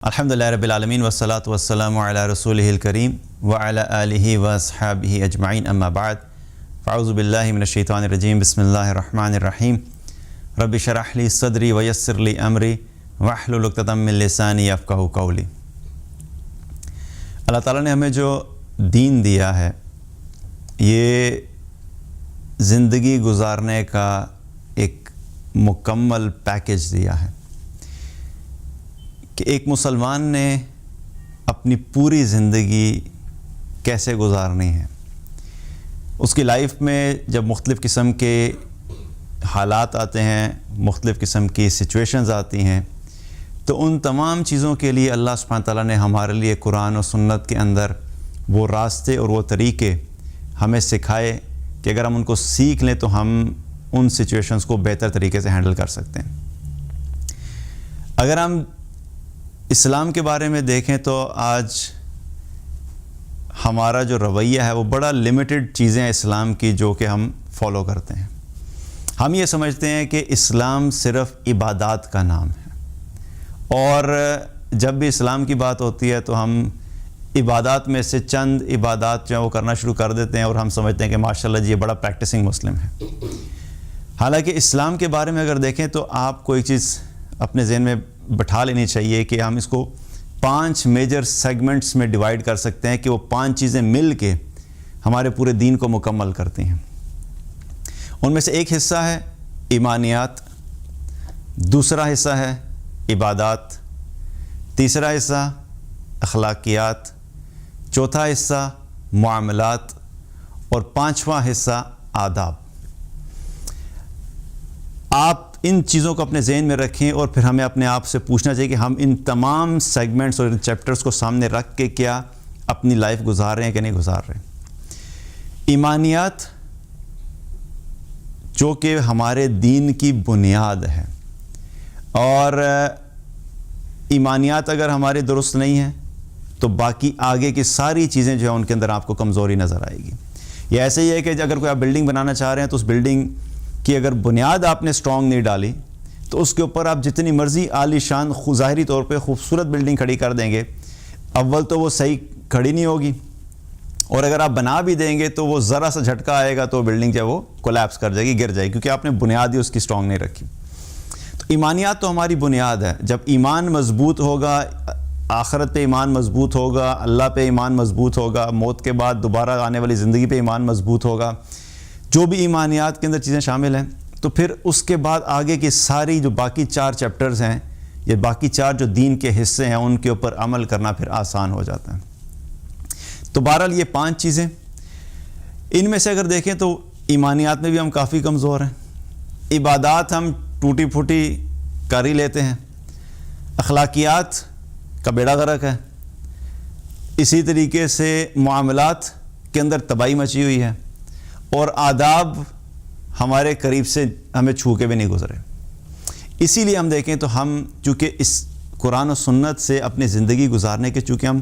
الحمدللہ رب العالمین والصلاة والسلام علی رسولہ الکریم وعلی آلہ واصحابہ اجمعین اما بعد فاعوذ باللہ من الشیطان الرجیم بسم اللہ الرحمن الرحیم رب اشرح لی صدری ویسر لی امری واحلل عقدۃ من لسانی یفقہوا قولی۔ اللہ تعالیٰ نے ہمیں جو دین دیا ہے یہ زندگی گزارنے کا ایک مکمل پیکج دیا ہے کہ ایک مسلمان نے اپنی پوری زندگی کیسے گزارنی ہے۔ اس کی لائف میں جب مختلف قسم کے حالات آتے ہیں، مختلف قسم کی سچویشنز آتی ہیں، تو ان تمام چیزوں کے لیے اللہ سبحانہ تعالیٰ نے ہمارے لیے قرآن و سنت کے اندر وہ راستے اور وہ طریقے ہمیں سکھائے کہ اگر ہم ان کو سیکھ لیں تو ہم ان سچویشنز کو بہتر طریقے سے ہینڈل کر سکتے ہیں۔ اگر ہم اسلام کے بارے میں دیکھیں تو آج ہمارا جو رویہ ہے وہ بڑا لمیٹڈ چیزیں ہیں اسلام کی جو کہ ہم فالو کرتے ہیں۔ ہم یہ سمجھتے ہیں کہ اسلام صرف عبادات کا نام ہے، اور جب بھی اسلام کی بات ہوتی ہے تو ہم عبادات میں سے چند عبادات جو ہیں وہ کرنا شروع کر دیتے ہیں اور ہم سمجھتے ہیں کہ ماشاءاللہ جی یہ بڑا پریکٹسنگ مسلم ہے۔ حالانکہ اسلام کے بارے میں اگر دیکھیں تو آپ کو ایک چیز اپنے ذہن میں بٹھا لینی چاہیے کہ ہم اس کو 5 میجر سیگمنٹس میں ڈیوائیڈ کر سکتے ہیں کہ وہ 5 چیزیں مل کے ہمارے پورے دین کو مکمل کرتی ہیں۔ ان میں سے ایک حصہ ہے ایمانیات، دوسرا حصہ ہے عبادات، تیسرا حصہ اخلاقیات، چوتھا حصہ معاملات اور 5واں حصہ آداب۔ آپ ان چیزوں کو اپنے ذہن میں رکھیں اور پھر ہمیں اپنے آپ سے پوچھنا چاہیے کہ ہم ان تمام سیگمنٹس اور ان چیپٹرز کو سامنے رکھ کے کیا اپنی لائف گزار رہے ہیں کہ نہیں گزار رہے ہیں۔ ایمانیات جو کہ ہمارے دین کی بنیاد ہے، اور ایمانیات اگر ہمارے درست نہیں ہیں تو باقی آگے کی ساری چیزیں جو ہیں ان کے اندر آپ کو کمزوری نظر آئے گی۔ یہ ایسے ہی ہے کہ اگر کوئی آپ بلڈنگ بنانا چاہ رہے ہیں تو اس بلڈنگ کہ اگر بنیاد آپ نے سٹرونگ نہیں ڈالی تو اس کے اوپر آپ جتنی مرضی عالی شان ظاہری طور پہ خوبصورت بلڈنگ کھڑی کر دیں گے، اول تو وہ صحیح کھڑی نہیں ہوگی، اور اگر آپ بنا بھی دیں گے تو وہ ذرا سا جھٹکا آئے گا تو بلڈنگ جو ہے وہ کولیپس کر جائے گی، گر جائے گی، کیونکہ آپ نے بنیاد ہی اس کی سٹرونگ نہیں رکھی۔ تو ایمانیات تو ہماری بنیاد ہے۔ جب ایمان مضبوط ہوگا، آخرت پہ ایمان مضبوط ہوگا، اللہ پہ ایمان مضبوط ہوگا، موت کے بعد دوبارہ آنے والی زندگی پہ ایمان مضبوط ہوگا، جو بھی ایمانیات کے اندر چیزیں شامل ہیں، تو پھر اس کے بعد آگے کی ساری جو باقی 4 چیپٹرز ہیں، یہ باقی 4 جو دین کے حصے ہیں، ان کے اوپر عمل کرنا پھر آسان ہو جاتا ہے۔ تو بہرحال یہ 5 چیزیں، ان میں سے اگر دیکھیں تو ایمانیات میں بھی ہم کافی کمزور ہیں، عبادات ہم ٹوٹی پھوٹی کر ہی لیتے ہیں، اخلاقیات کا بیڑا غرق ہے، اسی طریقے سے معاملات کے اندر تباہی مچی ہوئی ہے، اور آداب ہمارے قریب سے ہمیں چھو کے بھی نہیں گزرے۔ اسی لیے ہم دیکھیں تو ہم چونکہ اس قرآن و سنت سے اپنی زندگی گزارنے کے چونکہ ہم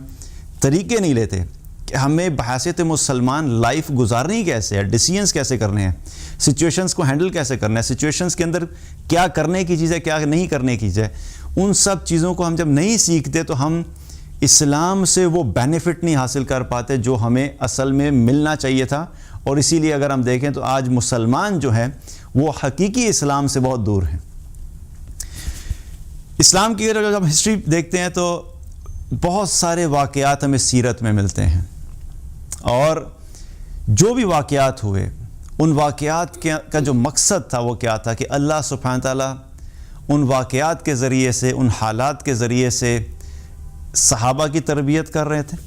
طریقے نہیں لیتے کہ ہمیں بحیثیت مسلمان لائف گزارنی کیسے ہے، ڈیسیژنز کیسے کرنے ہیں، سچویشنز کو ہینڈل کیسے کرنا ہے، سچویشنز کے اندر کیا کرنے کی چیز ہے، کیا نہیں کرنے کی چیز ہے، ان سب چیزوں کو ہم جب نہیں سیکھتے تو ہم اسلام سے وہ بینیفٹ نہیں حاصل کر پاتے جو ہمیں اصل میں ملنا چاہیے تھا۔ اور اسی لیے اگر ہم دیکھیں تو آج مسلمان جو ہیں وہ حقیقی اسلام سے بہت دور ہیں۔ اسلام کی اگر ہم ہسٹری دیکھتے ہیں تو بہت سارے واقعات ہمیں سیرت میں ملتے ہیں، اور جو بھی واقعات ہوئے ان واقعات کا جو مقصد تھا وہ کیا تھا کہ اللہ سبحانہ تعالیٰ ان واقعات کے ذریعے سے، ان حالات کے ذریعے سے صحابہ کی تربیت کر رہے تھے،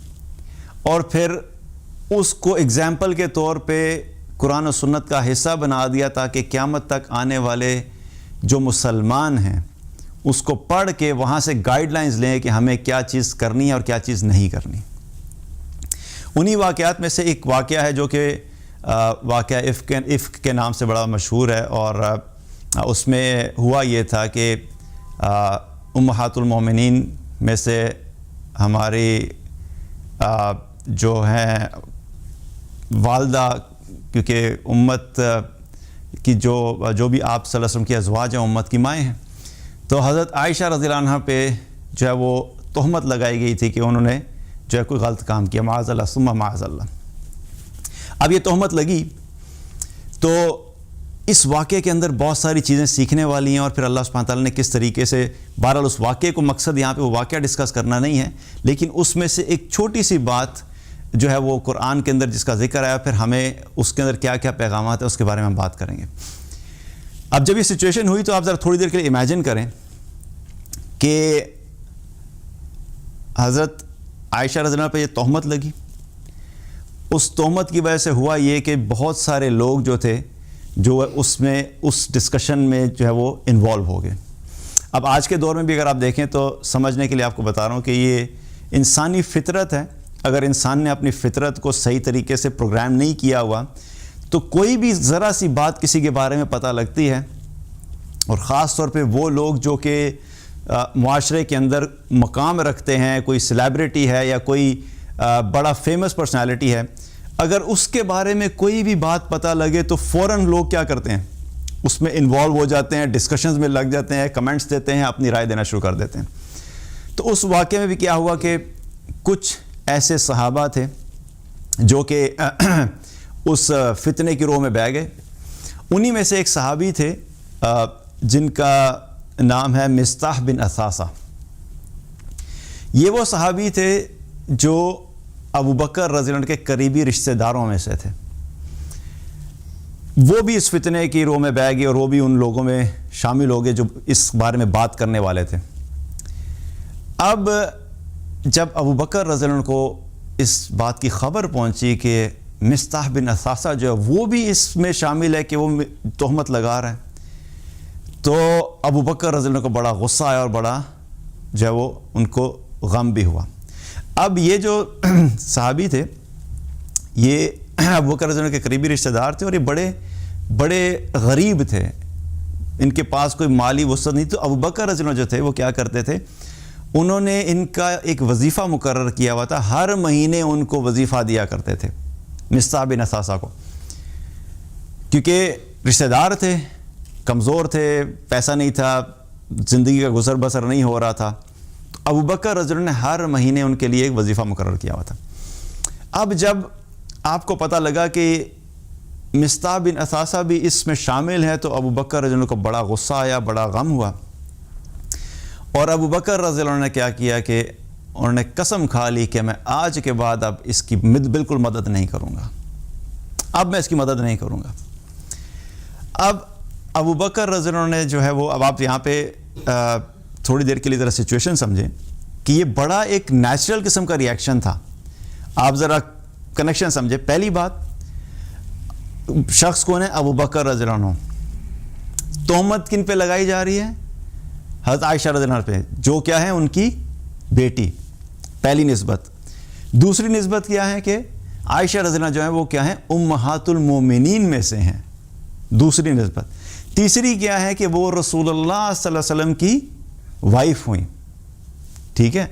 اور پھر اس کو اگزامپل کے طور پہ قرآن و سنت کا حصہ بنا دیا تاکہ قیامت تک آنے والے جو مسلمان ہیں اس کو پڑھ کے وہاں سے گائیڈ لائنز لیں کہ ہمیں کیا چیز کرنی ہے اور کیا چیز نہیں کرنی۔ انہی واقعات میں سے ایک واقعہ ہے جو کہ واقعہ افک کے نام سے بڑا مشہور ہے، اور اس میں ہوا یہ تھا کہ امہات المومنین میں سے ہماری جو ہیں والدہ، کیونکہ امت کی جو بھی آپ صلی اللہ علیہ وسلم کی ازواج ہیں امت کی مائیں ہیں، تو حضرت عائشہ رضی اللہ عنہ پہ جو ہے وہ تہمت لگائی گئی تھی کہ انہوں نے جو ہے کوئی غلط کام کیا، معاذ اللہ ثم معاذ اللہ۔ اب یہ تہمت لگی تو اس واقعے کے اندر بہت ساری چیزیں سیکھنے والی ہیں، اور پھر اللہ سبحانہ تعالیٰ نے کس طریقے سے، بہرحال اس واقعے کو مقصد یہاں پہ وہ واقعہ ڈسکس کرنا نہیں ہے، لیکن اس میں سے ایک چھوٹی سی بات جو ہے وہ قرآن کے اندر جس کا ذکر آیا، پھر ہمیں اس کے اندر کیا کیا پیغامات ہیں اس کے بارے میں ہم بات کریں گے۔ اب جب یہ سچویشن ہوئی تو آپ ذرا تھوڑی دیر کے لیے امیجن کریں کہ حضرت عائشہ رضی اللہ عنہا پہ یہ تہمت لگی، اس تہمت کی وجہ سے ہوا یہ کہ بہت سارے لوگ جو تھے جو اس ڈسکشن میں جو ہے وہ انوالو ہو گئے۔ اب آج کے دور میں بھی اگر آپ دیکھیں تو سمجھنے کے لیے آپ کو بتا رہا ہوں کہ یہ انسانی فطرت ہے، اگر انسان نے اپنی فطرت کو صحیح طریقے سے پروگرام نہیں کیا ہوا تو کوئی بھی ذرا سی بات کسی کے بارے میں پتہ لگتی ہے، اور خاص طور پہ وہ لوگ جو کہ معاشرے کے اندر مقام رکھتے ہیں، کوئی سیلیبریٹی ہے یا کوئی بڑا فیمس پرسنالٹی ہے، اگر اس کے بارے میں کوئی بھی بات پتہ لگے تو فوراً لوگ کیا کرتے ہیں، اس میں انوالو ہو جاتے ہیں، ڈسکشنز میں لگ جاتے ہیں، کمنٹس دیتے ہیں، اپنی رائے دینا شروع کر دیتے ہیں۔ تو اس واقعے میں بھی کیا ہوا کہ کچھ ایسے صحابہ تھے جو کہ اس فتنے کی رو میں بہہ گئے۔ انہی میں سے ایک صحابی تھے جن کا نام ہے مصطح بن اثاثہ۔ یہ وہ صحابی تھے جو ابو بکر رضی اللہ عنہ کے قریبی رشتہ داروں میں سے تھے۔ وہ بھی اس فتنے کی رو میں بہہ گئے اور وہ بھی ان لوگوں میں شامل ہو گئے جو اس بارے میں بات کرنے والے تھے۔ اب جب ابو بکر رضی اللہ عنہ کو اس بات کی خبر پہنچی کہ مصطح بن اثاثہ جو ہے وہ بھی اس میں شامل ہے کہ وہ تہمت لگا رہا ہے، تو ابو بکر رضی اللہ عنہ کو بڑا غصہ آیا اور بڑا جو ہے وہ ان کو غم بھی ہوا۔ اب یہ جو صحابی تھے یہ ابو بکر رضی اللہ عنہ کے قریبی رشتہ دار تھے، اور یہ بڑے غریب تھے، ان کے پاس کوئی مالی وسعت نہیں۔ تو ابو بکر رضی اللہ عنہ جو تھے وہ کیا کرتے تھے، انہوں نے ان کا ایک وظیفہ مقرر کیا ہوا تھا، ہر مہینے ان کو وظیفہ دیا کرتے تھے مصطح بن اثاثہ کو، کیونکہ رشتہ دار تھے، کمزور تھے، پیسہ نہیں تھا، زندگی کا گزر بسر نہیں ہو رہا تھا، تو ابو بکر رضی اللہ عنہ نے ہر مہینے ان کے لیے ایک وظیفہ مقرر کیا ہوا تھا۔ اب جب آپ کو پتہ لگا کہ مصطح بن اثاثہ بھی اس میں شامل ہے تو ابو بکر رضی اللہ عنہ کو بڑا غصہ آیا، بڑا غم ہوا، اور ابو بکر رضی اللہ عنہ نے کیا کیا کہ انہوں نے قسم کھا لی کہ میں آج کے بعد اب اس کی بالکل مدد نہیں کروں گا، اب میں اس کی مدد نہیں کروں گا۔ اب ابو بکر رضی اللہ عنہ نے جو ہے وہ، اب آپ یہاں پہ تھوڑی دیر کے لیے ذرا سچویشن سمجھیں کہ یہ بڑا ایک نیچرل قسم کا ریئیکشن تھا۔ آپ ذرا کنیکشن سمجھیں۔ پہلی بات، شخص کون ہے؟ ابو بکر رضی اللہ عنہ۔ تہمت کن پہ لگائی جا رہی ہے؟ حضرت عائشہ رضی اللہ عنہ پہ، جو کیا ہے ان کی بیٹی، پہلی نسبت۔ دوسری نسبت کیا ہے کہ عائشہ رضی اللہ عنہ جو ہے وہ کیا ہے؟ امہات المومنین میں سے ہیں، دوسری نسبت۔ تیسری کیا ہے کہ وہ رسول اللہ صلی اللہ علیہ وسلم کی وائف ہوئیں، ٹھیک ہے،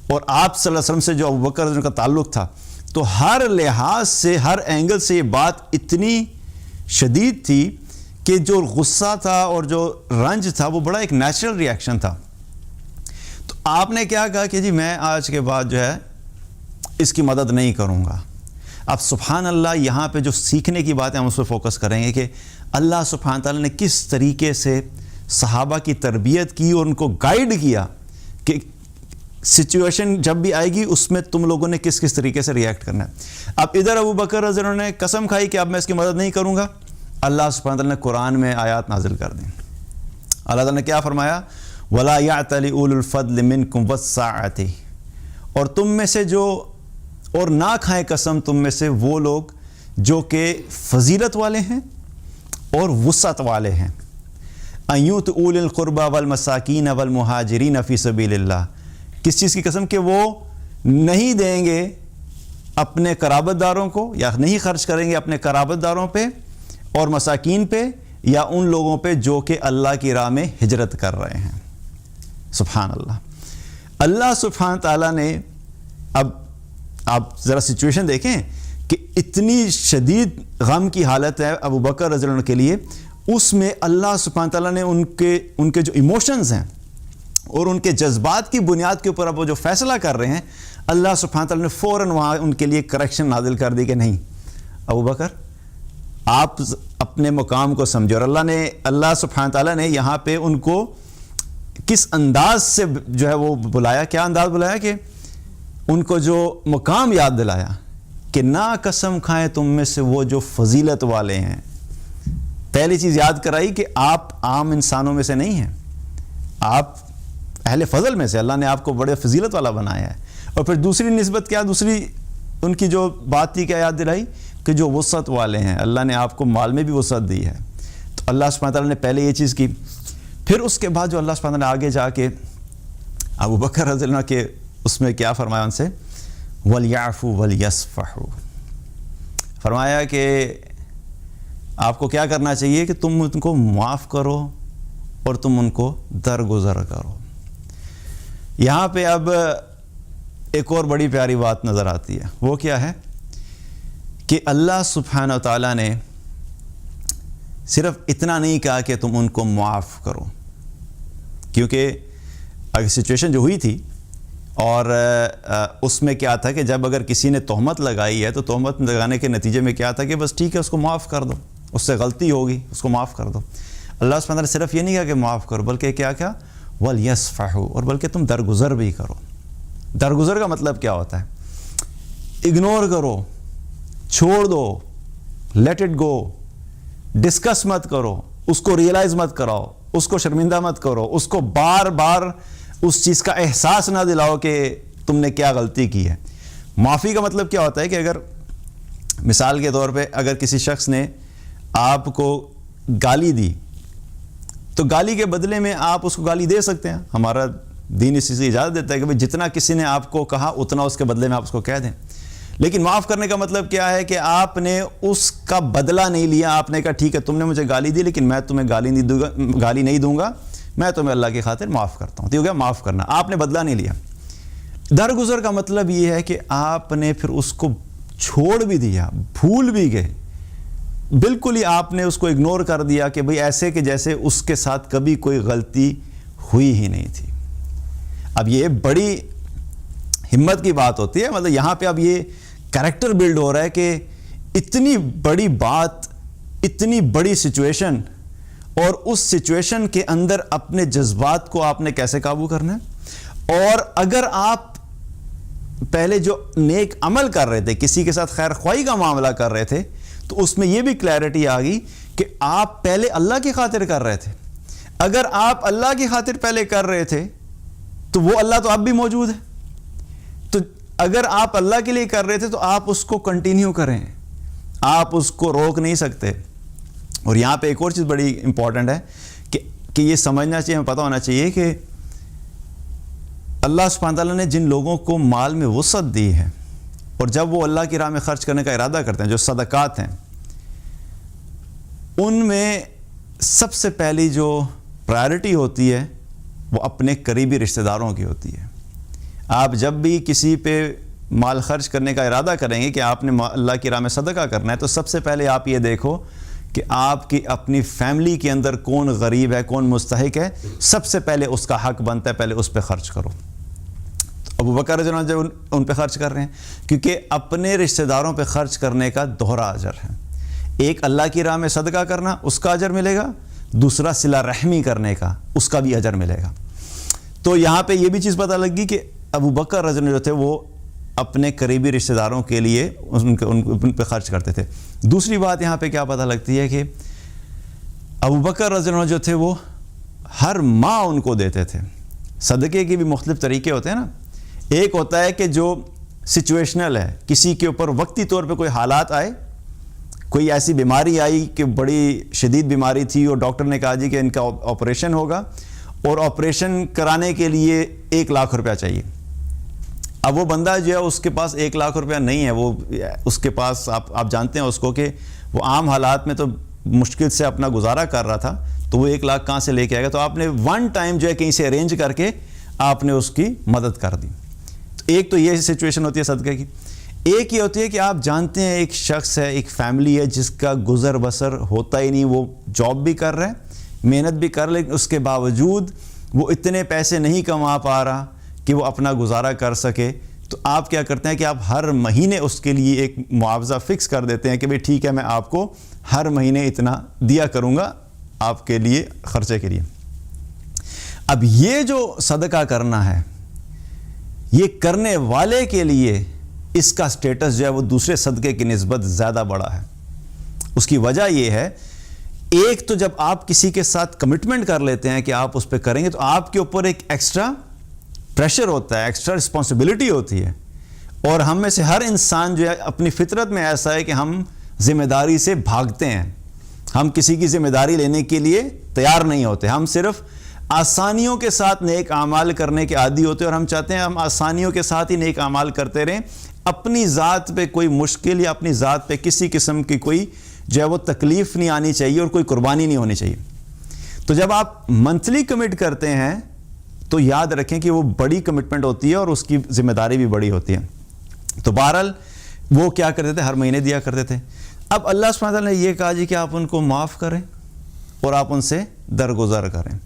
اور آپ صلی اللہ علیہ وسلم سے جو ابو بکر رضی اللہ عنہ کا تعلق تھا، تو ہر لحاظ سے، ہر اینگل سے یہ بات اتنی شدید تھی کہ جو غصہ تھا اور جو رنج تھا وہ بڑا ایک نیچرل ریئیکشن تھا۔ تو آپ نے کیا کہا کہ جی میں آج کے بعد جو ہے اس کی مدد نہیں کروں گا۔ اب سبحان اللہ، یہاں پہ جو سیکھنے کی بات ہے ہم اس پہ فوکس کریں گے کہ اللہ سبحانہ تعالیٰ نے کس طریقے سے صحابہ کی تربیت کی اور ان کو گائیڈ کیا کہ سچویشن جب بھی آئے گی اس میں تم لوگوں نے کس طریقے سے ریئیکٹ کرنا ہے۔ اب ادھر ابو بکر رضی اللہ عنہ نے قسم کھائی کہ اب میں اس کی مدد نہیں کروں گا، اللہ سبحانہ تعالیٰ نے قرآن میں آیات نازل کر دیں۔ اللہ تعالیٰ نے کیا فرمایا؟ وَلَا يَعْتَلِ أُولُو الْفَضْلِ مِنْكُمْ وَالسَّعَةِ، اور تم میں سے جو، اور نہ کھائیں قسم تم میں سے وہ لوگ جو کہ فضیلت والے ہیں اور وسعت والے ہیں، أَن يُؤْتُوا أُولِي الْقُرْبَى وَالْمَسَاكِينَ وَالْمُهَاجِرِينَ فِي سَبِيلِ اللَّهِ، کس چیز کی قسم؟ کہ وہ نہیں دیں گے اپنے قرابت داروں کو، یا نہیں خرچ کریں گے اپنے قرابت داروں پہ اور مساکین پہ، یا ان لوگوں پہ جو کہ اللہ کی راہ میں ہجرت کر رہے ہیں۔ سبحان اللہ۔ اللہ سبحانہ تعالیٰ نے، اب آپ ذرا سچویشن دیکھیں کہ اتنی شدید غم کی حالت ہے ابو بکر رضی اللہ عنہ کے لیے، اس میں اللہ سبحانہ تعالیٰ نے ان کے جو ایموشنز ہیں اور ان کے جذبات کی بنیاد کے اوپر اب وہ جو فیصلہ کر رہے ہیں، اللہ سبحانہ تعالیٰ نے فوراً وہاں ان کے لیے کریکشن نازل کر دی کہ نہیں ابو بکر آپ اپنے مقام کو سمجھو. اور اللہ سبحانہ تعالیٰ نے یہاں پہ ان کو کس انداز سے جو ہے وہ بلایا، کیا انداز بلایا کہ ان کو جو مقام یاد دلایا کہ نہ قسم کھائیں تم میں سے وہ جو فضیلت والے ہیں. پہلی چیز یاد کرائی کہ آپ عام انسانوں میں سے نہیں ہیں، آپ اہل فضل میں سے، اللہ نے آپ کو بڑے فضیلت والا بنایا ہے. اور پھر دوسری نسبت کیا، دوسری ان کی جو بات تھی کیا یاد دلائی کہ جو وسعت والے ہیں، اللہ نے آپ کو مال میں بھی وسعت دی ہے. تو اللہ سبحانہ تعالیٰ نے پہلے یہ چیز کی. پھر اس کے بعد جو اللہ سبحانہ تعالیٰ نے آگے جا کے ابو بکر رضی اللہ عنہ کے اس میں کیا فرمایا ان سے، وَلْيَعْفُوا وَلْيَصْفَحُوا، فرمایا کہ آپ کو کیا کرنا چاہیے کہ تم ان کو معاف کرو اور تم ان کو درگزر کرو. یہاں پہ اب ایک اور بڑی پیاری بات نظر آتی ہے، وہ کیا ہے کہ اللہ سبحانہ و تعالیٰ نے صرف اتنا نہیں کہا کہ تم ان کو معاف کرو، کیونکہ اگر سچویشن جو ہوئی تھی اور اس میں کیا تھا کہ جب اگر کسی نے تہمت لگائی ہے تو تہمت لگانے کے نتیجے میں کیا تھا کہ بس ٹھیک ہے اس کو معاف کر دو، اس سے غلطی ہوگی اس کو معاف کر دو. اللہ سبحانہ نے صرف یہ نہیں کہا کہ معاف کرو، بلکہ کیا وَلْيَصْفَحُوا، اور بلکہ تم درگزر بھی کرو. درگزر کا مطلب کیا ہوتا ہے؟ اگنور کرو، چھوڑ دو، لیٹ اٹ گو، ڈسکس مت کرو، اس کو ریئلائز مت کراؤ، اس کو شرمندہ مت کرو، اس کو بار بار اس چیز کا احساس نہ دلاؤ کہ تم نے کیا غلطی کی ہے. معافی کا مطلب کیا ہوتا ہے کہ اگر مثال کے طور پہ اگر کسی شخص نے آپ کو گالی دی تو گالی کے بدلے میں آپ اس کو گالی دے سکتے ہیں. ہمارا دین اس چیز کی اجازت دیتا ہے کہ جتنا کسی نے آپ کو کہا اتنا اس کے بدلے میں آپ اس کو کہہ دیں. لیکن معاف کرنے کا مطلب کیا ہے کہ آپ نے اس کا بدلہ نہیں لیا، آپ نے کہا ٹھیک ہے تم نے مجھے گالی دی لیکن میں تمہیں گالی نہیں دوں گا، میں تمہیں اللہ کی خاطر معاف کرتا ہوں. تو یہ ہو گیا معاف کرنا، آپ نے بدلہ نہیں لیا. درگزر کا مطلب یہ ہے کہ آپ نے پھر اس کو چھوڑ بھی دیا، بھول بھی گئے، بالکل ہی آپ نے اس کو اگنور کر دیا کہ بھئی ایسے کہ جیسے اس کے ساتھ کبھی کوئی غلطی ہوئی ہی نہیں تھی. اب یہ بڑی ہمت کی بات ہوتی ہے، مطلب یہاں پہ اب یہ کریکٹر بلڈ ہو رہا ہے کہ اتنی بڑی بات، اتنی بڑی سچویشن، اور اس سچویشن کے اندر اپنے جذبات کو آپ نے کیسے قابو کرنا ہے. اور اگر آپ پہلے جو نیک عمل کر رہے تھے، کسی کے ساتھ خیر خواہی کا معاملہ کر رہے تھے، تو اس میں یہ بھی کلیئرٹی آ گئی کہ آپ پہلے اللہ کی خاطر کر رہے تھے. اگر آپ اللہ کی خاطر پہلے کر رہے تھے تو وہ اللہ تو اب بھی موجود ہے. تو اگر آپ اللہ کے لیے کر رہے تھے تو آپ اس کو کنٹینیو کریں، آپ اس کو روک نہیں سکتے. اور یہاں پہ ایک اور چیز بڑی امپورٹنٹ ہے کہ یہ سمجھنا چاہیے، ہمیں پتہ ہونا چاہیے کہ اللہ سبحانہ تعالیٰ نے جن لوگوں کو مال میں وسعت دی ہے اور جب وہ اللہ کی راہ میں خرچ کرنے کا ارادہ کرتے ہیں، جو صدقات ہیں، ان میں سب سے پہلی جو پرائرٹی ہوتی ہے وہ اپنے قریبی رشتہ داروں کی ہوتی ہے. آپ جب بھی کسی پہ مال خرچ کرنے کا ارادہ کریں گے کہ آپ نے اللہ کی راہ میں صدقہ کرنا ہے، تو سب سے پہلے آپ یہ دیکھو کہ آپ کی اپنی فیملی کے اندر کون غریب ہے، کون مستحق ہے، سب سے پہلے اس کا حق بنتا ہے، پہلے اس پہ خرچ کرو. تو ابو بکر رضی اللہ عنہ جب ان پہ خرچ کر رہے ہیں، کیونکہ اپنے رشتہ داروں پہ خرچ کرنے کا دوہرا اجر ہے. ایک اللہ کی راہ میں صدقہ کرنا، اس کا اجر ملے گا، دوسرا صلہ رحمی کرنے کا، اس کا بھی اجر ملے گا. تو یہاں پہ یہ بھی چیز پتہ لگی کہ ابو بکر رضی اللہ عنہ جو تھے وہ اپنے قریبی رشتہ داروں کے لیے ان پہ خرچ کرتے تھے. دوسری بات یہاں پہ کیا پتہ لگتی ہے کہ ابو بکر رضی اللہ عنہ جو تھے وہ ہر ماہ ان کو دیتے تھے. صدقے کے بھی مختلف طریقے ہوتے ہیں نا. ایک ہوتا ہے کہ جو سچویشنل ہے، کسی کے اوپر وقتی طور پہ کوئی حالات آئے، کوئی ایسی بیماری آئی کہ بڑی شدید بیماری تھی اور ڈاکٹر نے کہا جی کہ ان کا آپریشن ہوگا اور آپریشن کرانے کے لیے 1 لاکھ روپیہ چاہیے. اب وہ بندہ جو ہے اس کے پاس 1 لاکھ روپیہ نہیں ہے، وہ اس کے پاس آپ جانتے ہیں اس کو کہ وہ عام حالات میں تو مشکل سے اپنا گزارا کر رہا تھا، تو وہ 1 لاکھ کہاں سے لے کے آئے گا. تو آپ نے ون ٹائم جو ہے کہیں سے ارینج کر کے آپ نے اس کی مدد کر دی. ایک تو یہ سچویشن ہوتی ہے صدقے کی. ایک یہ ہوتی ہے کہ آپ جانتے ہیں ایک شخص ہے، ایک فیملی ہے جس کا گزر بسر ہوتا ہی نہیں، وہ جاب بھی کر رہا ہے، محنت بھی کر، لیکن اس کے باوجود وہ اتنے پیسے نہیں کما پا رہا کہ وہ اپنا گزارا کر سکے، تو آپ کیا کرتے ہیں کہ آپ ہر مہینے اس کے لیے ایک معاوضہ فکس کر دیتے ہیں کہ بھئی ٹھیک ہے میں آپ کو ہر مہینے اتنا دیا کروں گا آپ کے لیے خرچے کے لیے۔ اب یہ جو صدقہ کرنا ہے، یہ کرنے والے کے لیے اس کا سٹیٹس جو ہے وہ دوسرے صدقے کی نسبت زیادہ بڑا ہے۔ اس کی وجہ یہ ہے، ایک تو جب آپ کسی کے ساتھ کمٹمنٹ کر لیتے ہیں کہ آپ اس پہ کریں گے، تو آپ کے اوپر ایک ایکسٹرا پریشر ہوتا ہے، ایکسٹرا رسپانسبلٹی ہوتی ہے، اور ہم میں سے ہر انسان جو ہے اپنی فطرت میں ایسا ہے کہ ہم ذمہ داری سے بھاگتے ہیں، ہم کسی کی ذمہ داری لینے کے لیے تیار نہیں ہوتے، ہم صرف آسانیوں کے ساتھ نیک اعمال کرنے کے عادی ہوتے ہیں، اور ہم چاہتے ہیں ہم آسانیوں کے ساتھ ہی نیک اعمال کرتے رہیں، اپنی ذات پہ کوئی مشکل یا اپنی ذات پہ کسی قسم کی کوئی جو ہے وہ تکلیف نہیں آنی چاہیے اور کوئی قربانی نہیں ہونی چاہیے۔ تو جب آپ منتھلی کمٹ کرتے ہیں تو یاد رکھیں کہ وہ بڑی کمٹمنٹ ہوتی ہے اور اس کی ذمہ داری بھی بڑی ہوتی ہے۔ تو بہرحال وہ کیا کرتے تھے، ہر مہینے دیا کرتے تھے۔ اب اللہ سبحانہ وتعالیٰ نے یہ کہا جی کہ آپ ان کو معاف کریں اور آپ ان سے درگزر کریں۔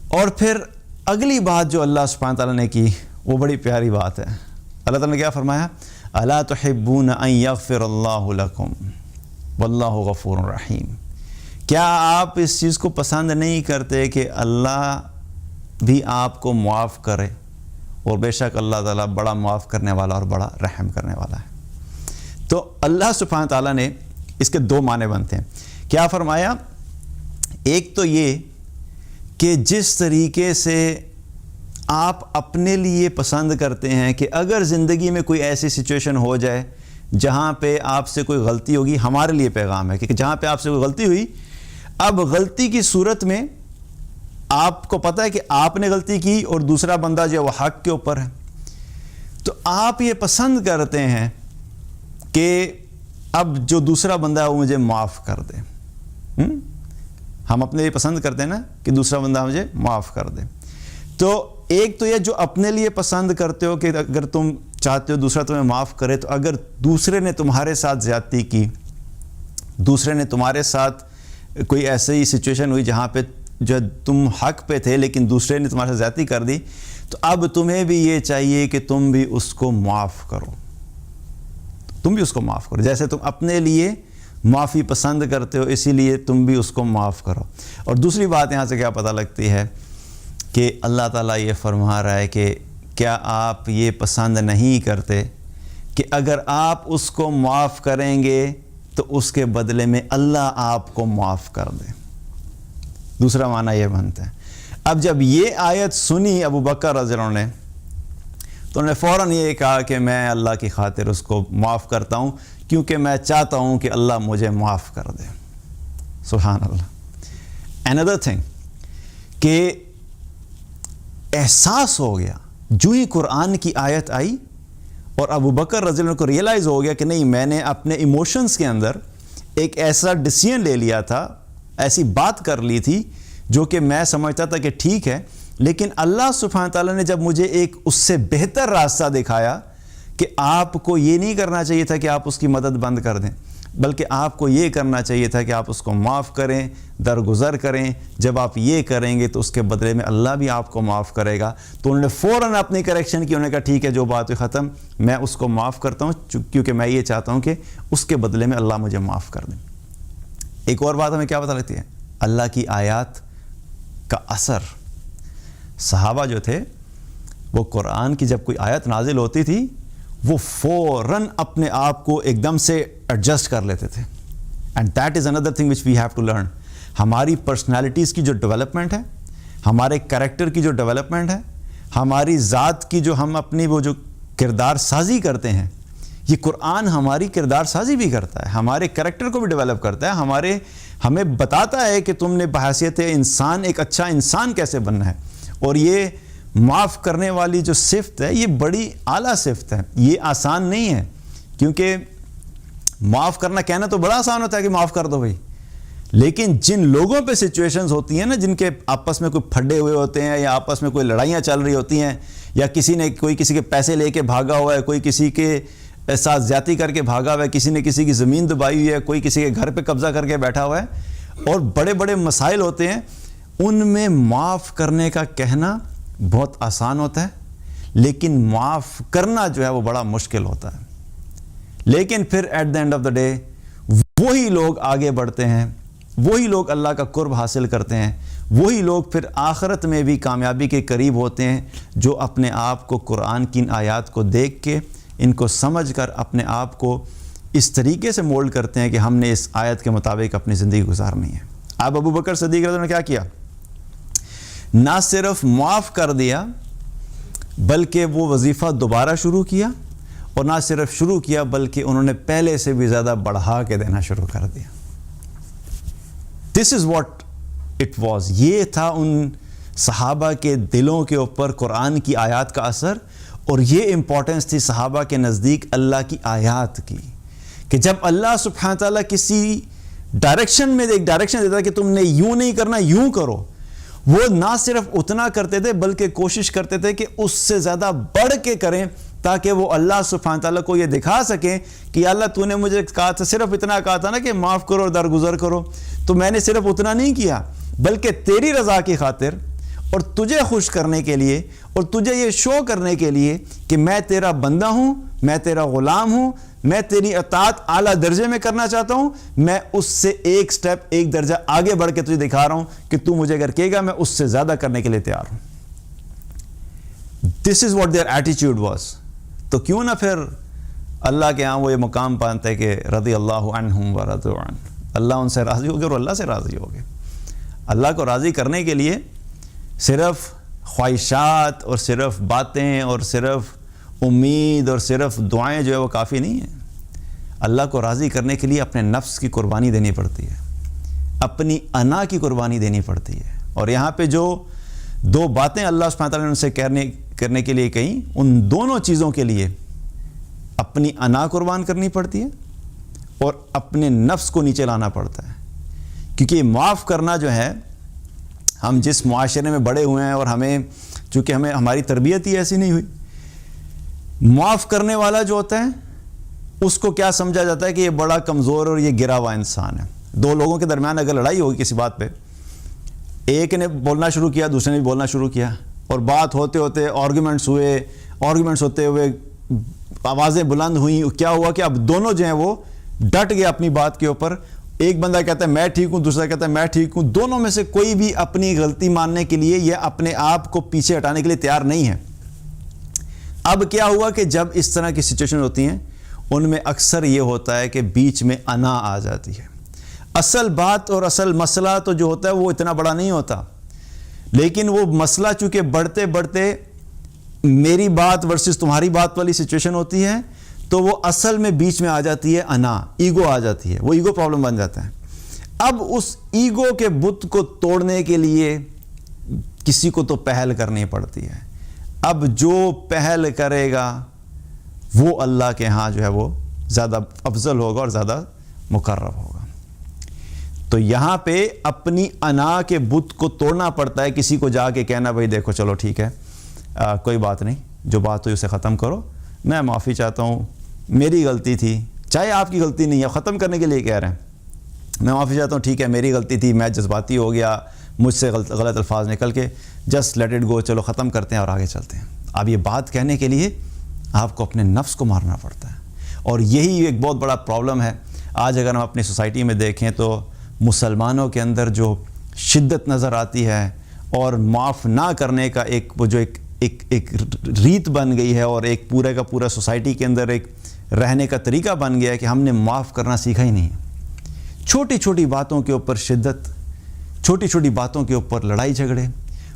اور پھر اگلی بات جو اللہ سبحانہ وتعالیٰ نے کی وہ بڑی پیاری بات ہے۔ اللہ تعالیٰ نے کیا فرمایا؟ الا تحبون ان یغفر اللہ لکم واللہ غفور رحیم۔ کیا آپ اس چیز کو پسند نہیں کرتے کہ اللہ بھی آپ کو معاف کرے، اور بے شک اللہ تعالیٰ بڑا معاف کرنے والا اور بڑا رحم کرنے والا ہے۔ تو اللہ سبحانہ تعالیٰ نے اس کے دو معنی بنتے ہیں۔ کیا فرمایا؟ ایک تو یہ کہ جس طریقے سے آپ اپنے لیے پسند کرتے ہیں کہ اگر زندگی میں کوئی ایسی سچویشن ہو جائے جہاں پہ آپ سے کوئی غلطی ہوگی، ہمارے لیے پیغام ہے کہ جہاں پہ آپ سے کوئی غلطی ہوئی، اب غلطی کی صورت میں آپ کو پتہ ہے کہ آپ نے غلطی کی اور دوسرا بندہ جو ہے وہ حق کے اوپر ہے، تو آپ یہ پسند کرتے ہیں کہ اب جو دوسرا بندہ ہے وہ مجھے معاف کر دے۔ ہم اپنے لیے پسند کرتے ہیں نا کہ دوسرا بندہ مجھے معاف کر دے۔ تو ایک تو یہ جو اپنے لیے پسند کرتے ہو کہ اگر تم چاہتے ہو دوسرا تمہیں معاف کرے، تو اگر دوسرے نے تمہارے ساتھ زیادتی کی، دوسرے نے تمہارے ساتھ کوئی ایسی سچویشن ہوئی جہاں پہ جو تم حق پہ تھے لیکن دوسرے نے تمہارے ساتھ زیادتی کر دی، تو اب تمہیں بھی یہ چاہیے کہ تم بھی اس کو معاف کرو، تم بھی اس کو معاف کرو۔ جیسے تم اپنے لیے معافی پسند کرتے ہو، اسی لیے تم بھی اس کو معاف کرو۔ اور دوسری بات یہاں سے کیا پتہ لگتی ہے کہ اللہ تعالیٰ یہ فرما رہا ہے کہ کیا آپ یہ پسند نہیں کرتے کہ اگر آپ اس کو معاف کریں گے تو اس کے بدلے میں اللہ آپ کو معاف کر دے۔ دوسرا معنی یہ بنتا ہے۔ اب جب یہ آیت سنی ابو بکر رضی اللہ عنہ نے، تو انہوں نے فوراً یہ کہا کہ میں اللہ کی خاطر اس کو معاف کرتا ہوں، کیونکہ میں چاہتا ہوں کہ اللہ مجھے معاف کر دے۔ سبحان اللہ۔ another thing کہ احساس ہو گیا جو ہی قرآن کی آیت آئی اور ابو بکر رضی اللہ عنہ کو ریئلائز ہو گیا کہ نہیں، میں نے اپنے ایموشنز کے اندر ایک ایسا ڈیسیژن لے لیا تھا، ایسی بات کر لی تھی جو کہ میں سمجھتا تھا کہ ٹھیک ہے، لیکن اللہ سبحانہ تعالیٰ نے جب مجھے ایک اس سے بہتر راستہ دکھایا کہ آپ کو یہ نہیں کرنا چاہیے تھا کہ آپ اس کی مدد بند کر دیں، بلکہ آپ کو یہ کرنا چاہیے تھا کہ آپ اس کو معاف کریں، درگزر کریں۔ جب آپ یہ کریں گے تو اس کے بدلے میں اللہ بھی آپ کو معاف کرے گا۔ تو انہوں نے فوراً اپنی کریکشن کی، انہوں نے کہا ٹھیک ہے، جو بات ہوئی ختم، میں اس کو معاف کرتا ہوں، کیونکہ میں یہ چاہتا ہوں کہ اس کے بدلے میں اللہ مجھے معاف کر دیں۔ ایک اور بات ہمیں کیا پتہ لگتی ہے؟ اللہ کی آیات کا اثر۔ صحابہ جو تھے وہ قرآن کی جب کوئی آیت نازل ہوتی تھی وہ فوراً اپنے آپ کو ایک دم سے ایڈجسٹ کر لیتے تھے، and that is another thing which we have to learn. ہماری پرسنالٹیز کی جو ڈیولپمنٹ ہے، ہمارے کریکٹر کی جو ڈیولپمنٹ ہے، ہماری ذات کی جو ہم اپنی وہ جو کردار سازی کرتے ہیں، یہ قرآن ہماری کردار سازی بھی کرتا ہے، ہمارے کریکٹر کو بھی ڈیولپ کرتا ہے، ہمیں بتاتا ہے کہ تم نے بحیثیت انسان ایک اچھا انسان کیسے بننا ہے۔ اور یہ معاف کرنے والی جو صفت ہے یہ بڑی اعلیٰ صفت ہے، یہ آسان نہیں ہے، کیونکہ معاف کرنا کہنا تو بڑا آسان ہوتا ہے کہ معاف کر دو بھائی، لیکن جن لوگوں پہ سچویشنز ہوتی ہیں نا، جن کے آپس میں کوئی پھڈے ہوئے ہوتے ہیں یا آپس میں کوئی لڑائیاں چل رہی ہوتی ہیں، یا کوئی کسی کے پیسے لے کے بھاگا ہوا ہے، کوئی کسی کے ساتھ زیادتی کر کے بھاگا ہوا ہے، کسی نے کسی کی زمین دبائی ہوئی ہے، کوئی کسی کے گھر پہ قبضہ کر کے بیٹھا ہوا ہے، اور بڑے بڑے مسائل ہوتے ہیں، ان میں معاف کرنے کا کہنا بہت آسان ہوتا ہے، لیکن معاف کرنا جو ہے وہ بڑا مشکل ہوتا ہے. لیکن پھر at the end of the day وہی لوگ آگے بڑھتے ہیں، وہی لوگ اللہ کا قرب حاصل کرتے ہیں، وہی لوگ پھر آخرت میں بھی کامیابی کے قریب ہوتے ہیں، جو اپنے آپ کو قرآن کی ان آیات کو دیکھ کے، ان کو سمجھ کر اپنے آپ کو اس طریقے سے مولڈ کرتے ہیں کہ ہم نے اس آیت کے مطابق اپنی زندگی گزارنی ہے. اب ابو بکر صدیق رضی اللہ عنہ نے کیا کیا؟ نہ صرف معاف کر دیا بلکہ وہ وظیفہ دوبارہ شروع کیا، اور نہ صرف شروع کیا بلکہ انہوں نے پہلے سے بھی زیادہ بڑھا کے دینا شروع کر دیا. دس از واٹ اٹ واز. یہ تھا ان صحابہ کے دلوں کے اوپر قرآن کی آیات کا اثر، اور یہ امپورٹنس تھی صحابہ کے نزدیک اللہ کی آیات کی، کہ جب اللہ سبحانہ تعالیٰ کسی ڈائریکشن میں ایک ڈائریکشن دیتا ہے کہ تم نے یوں نہیں کرنا یوں کرو، وہ نہ صرف اتنا کرتے تھے بلکہ کوشش کرتے تھے کہ اس سے زیادہ بڑھ کے کریں، تاکہ وہ اللہ سبحانہ تعالیٰ کو یہ دکھا سکیں کہ اللہ تو نے مجھے کہا تھا، صرف اتنا کہا تھا نا کہ معاف کرو اور درگزر کرو، تو میں نے صرف اتنا نہیں کیا بلکہ تیری رضا کی خاطر اور تجھے خوش کرنے کے لیے اور تجھے یہ شو کرنے کے لیے کہ میں تیرا بندہ ہوں، میں تیرا غلام ہوں، میں تیری اطاعت اعلیٰ درجے میں کرنا چاہتا ہوں، میں اس سے ایک سٹیپ ایک درجہ آگے بڑھ کے تجھے دکھا رہا ہوں کہ تو مجھے اگر کہے گا میں اس سے زیادہ کرنے کے لیے تیار ہوں. This is what their attitude was. تو کیوں نہ پھر اللہ کے ہاں وہ یہ مقام پاتے کہ رضی اللہ عنہم ورضوا عنہ، اللہ ان سے راضی ہو گئے اور اللہ سے راضی ہو گئے. اللہ کو راضی کرنے کے لیے صرف خواہشات اور صرف باتیں اور صرف امید اور صرف دعائیں جو ہے وہ کافی نہیں ہیں. اللہ کو راضی کرنے کے لیے اپنے نفس کی قربانی دینی پڑتی ہے، اپنی انا کی قربانی دینی پڑتی ہے. اور یہاں پہ جو دو باتیں اللہ سبحانہ تعالیٰ نے ان سے کرنے کے لیے کہیں، ان دونوں چیزوں کے لیے اپنی انا قربان کرنی پڑتی ہے اور اپنے نفس کو نیچے لانا پڑتا ہے. کیونکہ معاف کرنا جو ہے، ہم جس معاشرے میں بڑے ہوئے ہیں اور چونکہ ہماری تربیت ہی ایسی نہیں ہوئی، معاف کرنے والا جو ہوتا ہے اس کو کیا سمجھا جاتا ہے کہ یہ بڑا کمزور اور یہ گرا ہوا انسان ہے. دو لوگوں کے درمیان اگر لڑائی ہوگی کسی بات پہ، ایک نے بولنا شروع کیا، دوسرے نے بھی بولنا شروع کیا، اور بات ہوتے ہوتے آرگیومنٹس ہوتے ہوئے آوازیں بلند ہوئیں. کیا ہوا کہ اب دونوں جو ہیں وہ ڈٹ گئے اپنی بات کے اوپر. ایک بندہ کہتا ہے میں ٹھیک ہوں، دوسرا کہتا ہے میں ٹھیک ہوں. دونوں میں سے کوئی بھی اپنی غلطی ماننے کے لیے یا اپنے آپ کو پیچھے ہٹانے کے لیے تیار نہیں ہے. اب کیا ہوا کہ جب اس طرح کی سچویشن ہوتی ہیں، ان میں اکثر یہ ہوتا ہے کہ بیچ میں انا آ جاتی ہے. اصل بات اور اصل مسئلہ تو جو ہوتا ہے وہ اتنا بڑا نہیں ہوتا، لیکن وہ مسئلہ چونکہ بڑھتے بڑھتے میری بات ورسز تمہاری بات والی سچویشن ہوتی ہے، تو وہ اصل میں بیچ میں آ جاتی ہے انا، ایگو آ جاتی ہے، وہ ایگو پرابلم بن جاتا ہے. اب اس ایگو کے بت کو توڑنے کے لیے کسی کو تو پہل کرنی پڑتی ہے. اب جو پہل کرے گا وہ اللہ کے ہاں جو ہے وہ زیادہ افضل ہوگا اور زیادہ مقرب ہوگا. تو یہاں پہ اپنی انا کے بت کو توڑنا پڑتا ہے. کسی کو جا کے کہنا بھائی دیکھو چلو ٹھیک ہے، کوئی بات نہیں، جو بات ہوئی اسے ختم کرو، میں معافی چاہتا ہوں، میری غلطی تھی، چاہے آپ کی غلطی نہیں ہے، ختم کرنے کے لیے کہہ رہے ہیں، میں معافی چاہتا ہوں، ٹھیک ہے میری غلطی تھی، میں جذباتی ہو گیا، مجھ سے غلط الفاظ نکل کے، جسٹ لیٹ اٹ گو، چلو ختم کرتے ہیں اور آگے چلتے ہیں. اب یہ بات کہنے کے لیے آپ کو اپنے نفس کو مارنا پڑتا ہے. اور یہی ایک بہت بڑا پرابلم ہے. آج اگر ہم اپنی سوسائٹی میں دیکھیں تو مسلمانوں کے اندر جو شدت نظر آتی ہے اور معاف نہ کرنے کا ایک ریت بن گئی ہے، اور ایک پورے کا پورا سوسائٹی کے اندر ایک رہنے کا طریقہ بن گیا ہے کہ ہم نے معاف کرنا سیکھا ہی نہیں. چھوٹی چھوٹی باتوں کے اوپر شدت، چھوٹی چھوٹی باتوں کے اوپر لڑائی جھگڑے،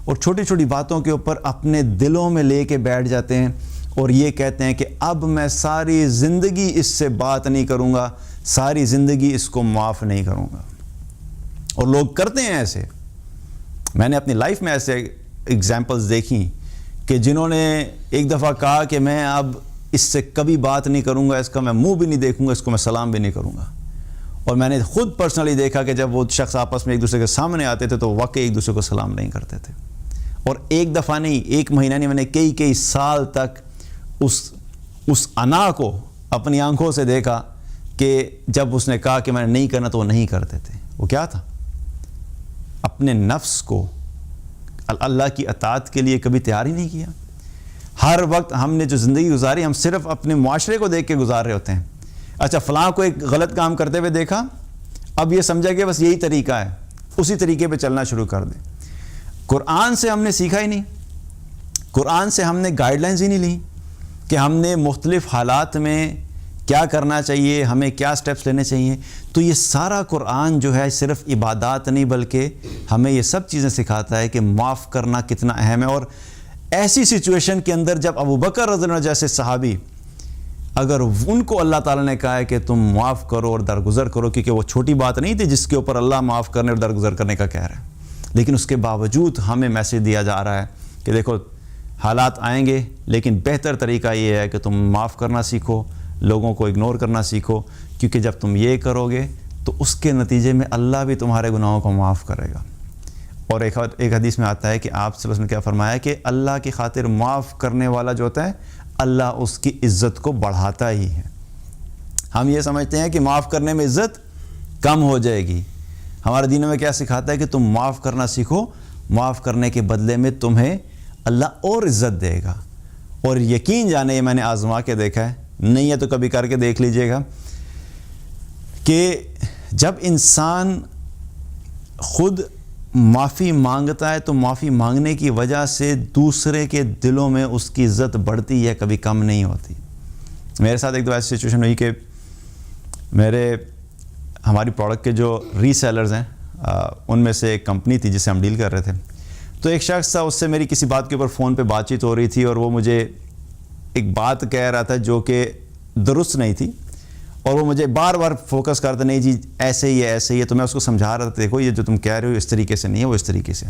اور چھوٹی چھوٹی باتوں کے اوپر اپنے دلوں میں لے کے بیٹھ جاتے ہیں اور یہ کہتے ہیں کہ اب میں ساری زندگی اس سے بات نہیں کروں گا، ساری زندگی اس کو معاف نہیں کروں گا. اور لوگ کرتے ہیں ایسے. میں نے اپنی لائف میں ایسے ایگزامپلز دیکھی کہ جنہوں نے ایک دفعہ کہا کہ میں اب اس سے کبھی بات نہیں کروں گا، اس کا میں منہ بھی نہیں دیکھوں گا، اس کو میں سلام بھی نہیں کروں گا. اور میں نے خود پرسنلی دیکھا کہ جب وہ شخص آپس میں ایک دوسرے کے سامنے آتے تھے تو واقعی ایک دوسرے کو سلام نہیں کرتے تھے. اور ایک دفعہ نہیں، ایک مہینہ نہیں، میں نے کئی سال تک اس انا کو اپنی آنکھوں سے دیکھا کہ جب اس نے کہا کہ میں نے نہیں کرنا تو وہ نہیں کرتے تھے. وہ کیا تھا؟ اپنے نفس کو اللہ کی اطاعت کے لیے کبھی تیار ہی نہیں کیا. ہر وقت ہم نے جو زندگی گزاری ہم صرف اپنے معاشرے کو دیکھ کے گزار رہے ہوتے ہیں. اچھا فلاں کو ایک غلط کام کرتے ہوئے دیکھا, اب یہ سمجھا کہ بس یہی طریقہ ہے, اسی طریقے پہ چلنا شروع کر دیں. قرآن سے ہم نے سیکھا ہی نہیں, قرآن سے ہم نے گائیڈ لائنز ہی نہیں لیں کہ ہم نے مختلف حالات میں کیا کرنا چاہیے, ہمیں کیا سٹیپس لینے چاہیے. تو یہ سارا قرآن جو ہے صرف عبادات نہیں بلکہ ہمیں یہ سب چیزیں سکھاتا ہے کہ معاف کرنا کتنا اہم ہے. اور ایسی سچویشن کے اندر جب ابو بکر رضی اللہ عنہ جیسے صحابی, اگر ان کو اللہ تعالیٰ نے کہا ہے کہ تم معاف کرو اور درگزر کرو, کیونکہ وہ چھوٹی بات نہیں تھی جس کے اوپر اللہ معاف کرنے اور درگزر کرنے کا کہہ رہا ہے, لیکن اس کے باوجود ہمیں میسیج دیا جا رہا ہے کہ دیکھو حالات آئیں گے لیکن بہتر طریقہ یہ ہے کہ تم معاف کرنا سیکھو, لوگوں کو اگنور کرنا سیکھو, کیونکہ جب تم یہ کرو گے تو اس کے نتیجے میں اللہ بھی تمہارے گناہوں کو معاف کرے گا. اور ایک حدیث میں آتا ہے کہ آپ صلی اللہ علیہ وسلم نے کیا فرمایا کہ اللہ کی خاطر معاف کرنے والا جو ہوتا ہے اللہ اس کی عزت کو بڑھاتا ہی ہے. ہم یہ سمجھتے ہیں کہ معاف کرنے میں عزت کم ہو جائے گی. ہمارے دین میں کیا سکھاتا ہے کہ تم معاف کرنا سیکھو, معاف کرنے کے بدلے میں تمہیں اللہ اور عزت دے گا. اور یقین جانے یہ میں نے آزما کے دیکھا ہے, نہیں ہے تو کبھی کر کے دیکھ لیجئے گا کہ جب انسان خود معافی مانگتا ہے تو معافی مانگنے کی وجہ سے دوسرے کے دلوں میں اس کی عزت بڑھتی ہے, کبھی کم نہیں ہوتی. میرے ساتھ ایک دو ایسی سچویشن ہوئی کہ ہماری پروڈکٹ کے جو ری سیلرز ہیں ان میں سے ایک کمپنی تھی جس سے ہم ڈیل کر رہے تھے. تو ایک شخص تھا, اس سے میری کسی بات کے اوپر فون پہ بات چیت ہو رہی تھی اور وہ مجھے ایک بات کہہ رہا تھا جو کہ درست نہیں تھی, اور وہ مجھے بار بار فوکس کرتا نہیں جی ایسے ہی ہے ایسے ہی ہے. تو میں اس کو سمجھا رہا تھا دیکھو یہ جو تم کہہ رہے ہو اس طریقے سے نہیں ہے, وہ اس طریقے سے.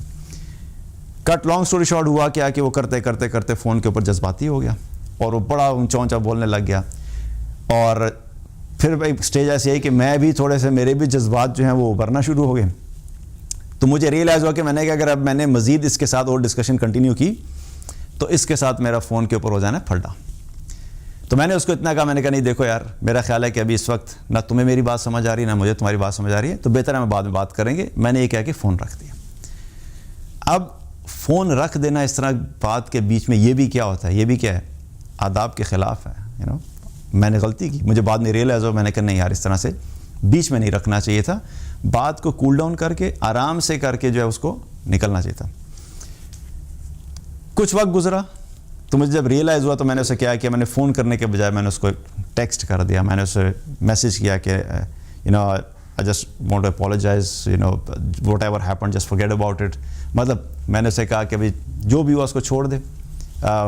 کٹ لانگ سٹوری شارٹ ہوا کیا کہ وہ کرتے کرتے کرتے فون کے اوپر جذباتی ہو گیا اور وہ بڑا اونچا اونچا بولنے لگ گیا. اور پھر ایک سٹیج ایسی ہے کہ میں بھی تھوڑے سے میرے بھی جذبات جو ہیں وہ ابھرنا شروع ہو گئے. تو مجھے ریئلائز ہوا کہ میں نے کہ اگر اب میں نے مزید اس کے ساتھ اور ڈسکشن کنٹینیو کی تو اس کے ساتھ میرا فون کے اوپر ہو جانا ہے پھلٹا. تو میں نے اس کو اتنا کہا, میں نے کہا نہیں دیکھو یار میرا خیال ہے کہ ابھی اس وقت نہ تمہیں میری بات سمجھ آ رہی ہے نہ مجھے تمہاری بات سمجھ آ رہی ہے, تو بہتر ہے ہم بعد میں بات کریں گے. میں نے یہ کہا کہ فون رکھ دیا. اب فون رکھ دینا اس طرح بات کے بیچ میں یہ بھی کیا ہوتا ہے, یہ بھی کیا ہے آداب کے خلاف ہے. میں نے غلطی کی, مجھے بعد میں ریئلائز ہو, میں نے کہا نہیں یار اس طرح سے بیچ میں نہیں رکھنا چاہیے تھا, بات کو کول ڈاؤن کر کے آرام سے کر کے جو ہے اس کو نکلنا چاہیے تھا. کچھ وقت گزرا تو مجھے جب ریئلائز ہوا تو میں نے اسے کیا میں نے فون کرنے کے بجائے میں نے اس کو ٹیکسٹ کر دیا. میں نے اسے میسیج کیا کہ I just want to apologize, whatever happened just forget about it. مطلب میں نے اسے کہا کہ بھائی جو بھی ہوا اس کو چھوڑ دے,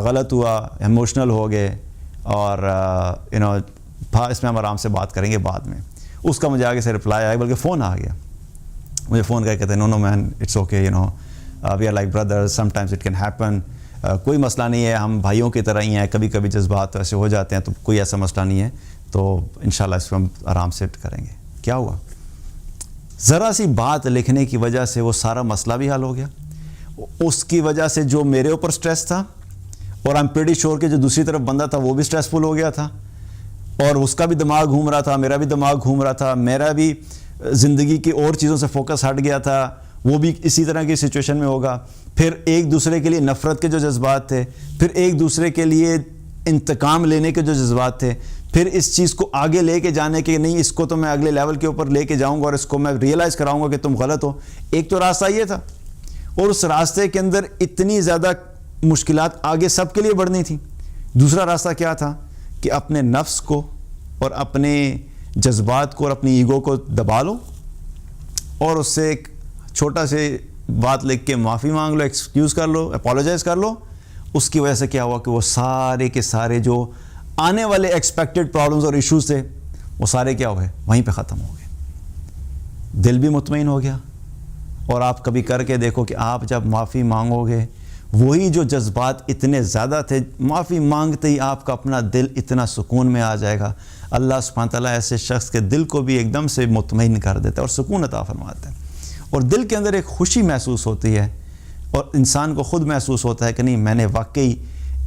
غلط ہوا, ایموشنل ہو گئے, اور اس میں ہم آرام سے بات کریں گے بعد میں. اس کا مجھے آگے سے رپلائی آیا, بلکہ فون آ گیا مجھے, فون کر کے کہتے no man it's okay, we are like brothers, sometimes it can happen, کوئی مسئلہ نہیں ہے, ہم بھائیوں کی طرح ہی ہیں, کبھی کبھی جذبات ایسے ہو جاتے ہیں, تو کوئی ایسا مسئلہ نہیں ہے, تو انشاءاللہ اس کو ہم آرام سے کریں گے. کیا ہوا, ذرا سی بات لکھنے کی وجہ سے وہ سارا مسئلہ بھی حل ہو گیا. اس کی وجہ سے جو میرے اوپر سٹریس تھا, اور I'm pretty sure کہ جو دوسری طرف بندہ تھا وہ بھی سٹریسفل ہو گیا تھا, اور اس کا بھی دماغ گھوم رہا تھا, میرا بھی دماغ گھوم رہا تھا, میرا بھی زندگی کی اور چیزوں سے فوکس ہٹ گیا تھا, وہ بھی اسی طرح کی سچویشن میں ہوگا. پھر ایک دوسرے کے لیے نفرت کے جو جذبات تھے, پھر ایک دوسرے کے لیے انتقام لینے کے جو جذبات تھے, پھر اس چیز کو آگے لے کے جانے کے نہیں اس کو تو میں اگلے لیول کے اوپر لے کے جاؤں گا اور اس کو میں ریئلائز کراؤں گا کہ تم غلط ہو. ایک تو راستہ یہ تھا, اور اس راستے کے اندر اتنی زیادہ مشکلات آگے سب کے لیے بڑھنی تھی. دوسرا راستہ کیا تھا کہ اپنے نفس کو اور اپنے جذبات کو اور اپنی ایگو کو دبا لو, اور اس سے ایک چھوٹا سے بات لکھ کے معافی مانگ لو, ایکسکیوز کر لو, اپولوجائز کر لو. اس کی وجہ سے کیا ہوا کہ وہ سارے کے سارے جو آنے والے ایکسپیکٹڈ پرابلمز اور ایشوز تھے وہ سارے کیا ہوئے, وہیں پہ ختم ہو گئے. دل بھی مطمئن ہو گیا. اور آپ کبھی کر کے دیکھو کہ آپ جب معافی مانگو گے, وہی جو جذبات اتنے زیادہ تھے, معافی مانگتے ہی آپ کا اپنا دل اتنا سکون میں آ جائے گا. اللہ سبحانہ تعالیٰ ایسے شخص کے دل کو بھی ایک دم سے مطمئن کر دیتا ہے اور سکون عطا فرماتا ہے, اور دل کے اندر ایک خوشی محسوس ہوتی ہے, اور انسان کو خود محسوس ہوتا ہے کہ نہیں میں نے واقعی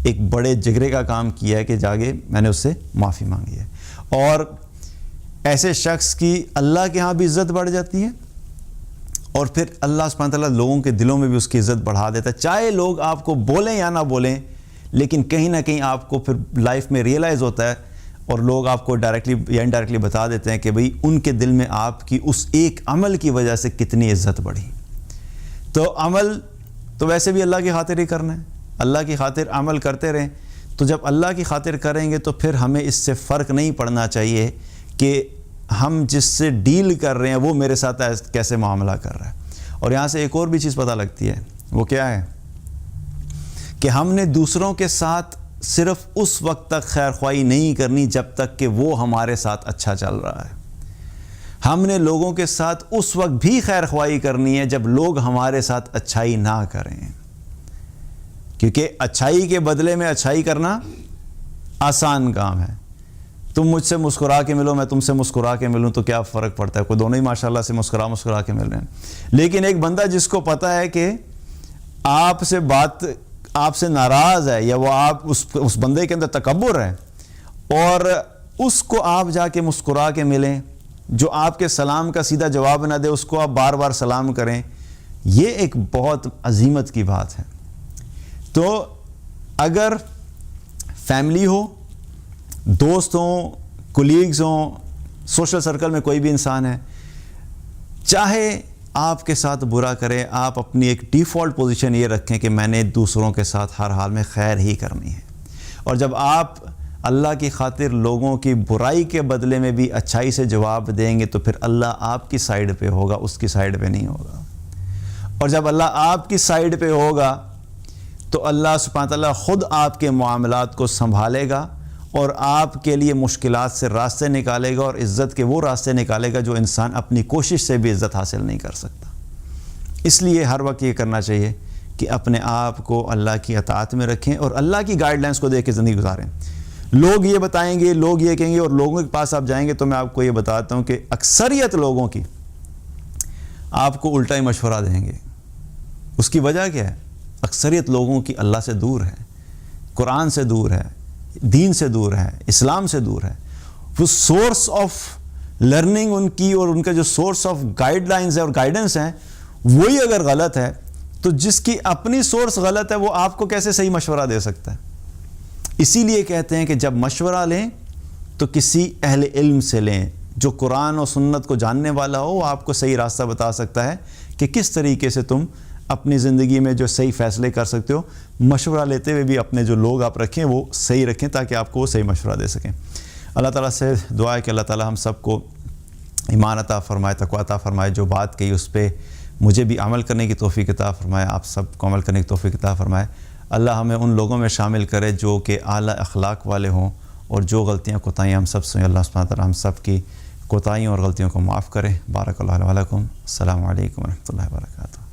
ایک بڑے جگرے کا کام کیا ہے کہ جاگے میں نے اس سے معافی مانگی ہے. اور ایسے شخص کی اللہ کے ہاں بھی عزت بڑھ جاتی ہے, اور پھر اللہ سبحانہ تعالیٰ لوگوں کے دلوں میں بھی اس کی عزت بڑھا دیتا ہے. چاہے لوگ آپ کو بولیں یا نہ بولیں, لیکن کہیں نہ کہیں آپ کو پھر لائف میں ریئلائز ہوتا ہے, اور لوگ آپ کو ڈائریکٹلی یا انڈائریکٹلی بتا دیتے ہیں کہ بھئی ان کے دل میں آپ کی اس ایک عمل کی وجہ سے کتنی عزت بڑھی. تو عمل تو ویسے بھی اللہ کی خاطر ہی کرنا ہے, اللہ کی خاطر عمل کرتے رہیں. تو جب اللہ کی خاطر کریں گے تو پھر ہمیں اس سے فرق نہیں پڑنا چاہیے کہ ہم جس سے ڈیل کر رہے ہیں وہ میرے ساتھ کیسے معاملہ کر رہا ہے. اور یہاں سے ایک اور بھی چیز پتہ لگتی ہے, وہ کیا ہے کہ ہم نے دوسروں کے ساتھ صرف اس وقت تک خیر خواہی نہیں کرنی جب تک کہ وہ ہمارے ساتھ اچھا چل رہا ہے. ہم نے لوگوں کے ساتھ اس وقت بھی خیر خواہی کرنی ہے جب لوگ ہمارے ساتھ اچھائی نہ کریں, کیونکہ اچھائی کے بدلے میں اچھائی کرنا آسان کام ہے. تم مجھ سے مسکرا کے ملو, میں تم سے مسکرا کے ملوں, تو کیا فرق پڑتا ہے؟ کوئی دونوں ہی ماشاءاللہ سے مسکرا کے مل رہے ہیں. لیکن ایک بندہ جس کو پتہ ہے کہ آپ سے ناراض ہے, یا وہ آپ اس بندے کے اندر تکبر ہے, اور اس کو آپ جا کے مسکرا کے ملیں, جو آپ کے سلام کا سیدھا جواب نہ دے اس کو آپ بار بار سلام کریں, یہ ایک بہت عظیمت کی بات ہے. تو اگر فیملی ہو, دوست ہوں, کولیگز ہوں, سوشل سرکل میں کوئی بھی انسان ہے, چاہے آپ کے ساتھ برا کرے, آپ اپنی ایک ڈیفالٹ پوزیشن یہ رکھیں کہ میں نے دوسروں کے ساتھ ہر حال میں خیر ہی کرنی ہے. اور جب آپ اللہ کی خاطر لوگوں کی برائی کے بدلے میں بھی اچھائی سے جواب دیں گے تو پھر اللہ آپ کی سائیڈ پہ ہوگا, اس کی سائیڈ پہ نہیں ہوگا. اور جب اللہ آپ کی سائیڈ پہ ہوگا تو اللہ سبحانہ تعالیٰ خود آپ کے معاملات کو سنبھالے گا, اور آپ کے لیے مشکلات سے راستے نکالے گا, اور عزت کے وہ راستے نکالے گا جو انسان اپنی کوشش سے بھی عزت حاصل نہیں کر سکتا. اس لیے ہر وقت یہ کرنا چاہیے کہ اپنے آپ کو اللہ کی اطاعت میں رکھیں اور اللہ کی گائیڈ لائنس کو دیکھ کے زندگی گزاریں. لوگ یہ بتائیں گے, لوگ یہ کہیں گے, اور لوگوں کے پاس آپ جائیں گے تو میں آپ کو یہ بتاتا ہوں کہ اکثریت لوگوں کی آپ کو الٹا ہی مشورہ دیں گے. اس کی وجہ کیا ہے؟ اکثریت لوگوں کی اللہ سے دور ہے, قرآن سے دور ہے, دین سے دور ہے, اسلام سے دور ہے. وہ سورس آف لرننگ ان کی اور ان کا جو سورس آف گائیڈ لائنز ہے اور گائیڈنس ہیں وہی اگر غلط ہے تو جس کی اپنی سورس غلط ہے وہ آپ کو کیسے صحیح مشورہ دے سکتا ہے؟ اسی لیے کہتے ہیں کہ جب مشورہ لیں تو کسی اہل علم سے لیں جو قرآن اور سنت کو جاننے والا ہو, وہ آپ کو صحیح راستہ بتا سکتا ہے کہ کس طریقے سے تم اپنی زندگی میں جو صحیح فیصلے کر سکتے ہو. مشورہ لیتے ہوئے بھی اپنے جو لوگ آپ رکھیں وہ صحیح رکھیں تاکہ آپ کو وہ صحیح مشورہ دے سکیں. اللہ تعالیٰ سے دعا ہے کہ اللہ تعالیٰ ہم سب کو ایمان عطا فرمائے, تقویٰ عطا فرمائے, جو بات کہی اس پہ مجھے بھی عمل کرنے کی توفیق عطا فرمائے, آپ سب کو عمل کرنے کی توفیق عطا فرمائے. اللہ ہمیں ان لوگوں میں شامل کرے جو کہ اعلیٰ اخلاق والے ہوں, اور جو غلطیاں کوتاہیاں ہم سب سے, اللہ سبحانہ تعالیٰ ہم سب کی کوتاہیوں اور غلطیوں کو معاف کرے. بارک اللہ علیکم. السلام علیکم ورحمۃ اللہ وبرکاتہ.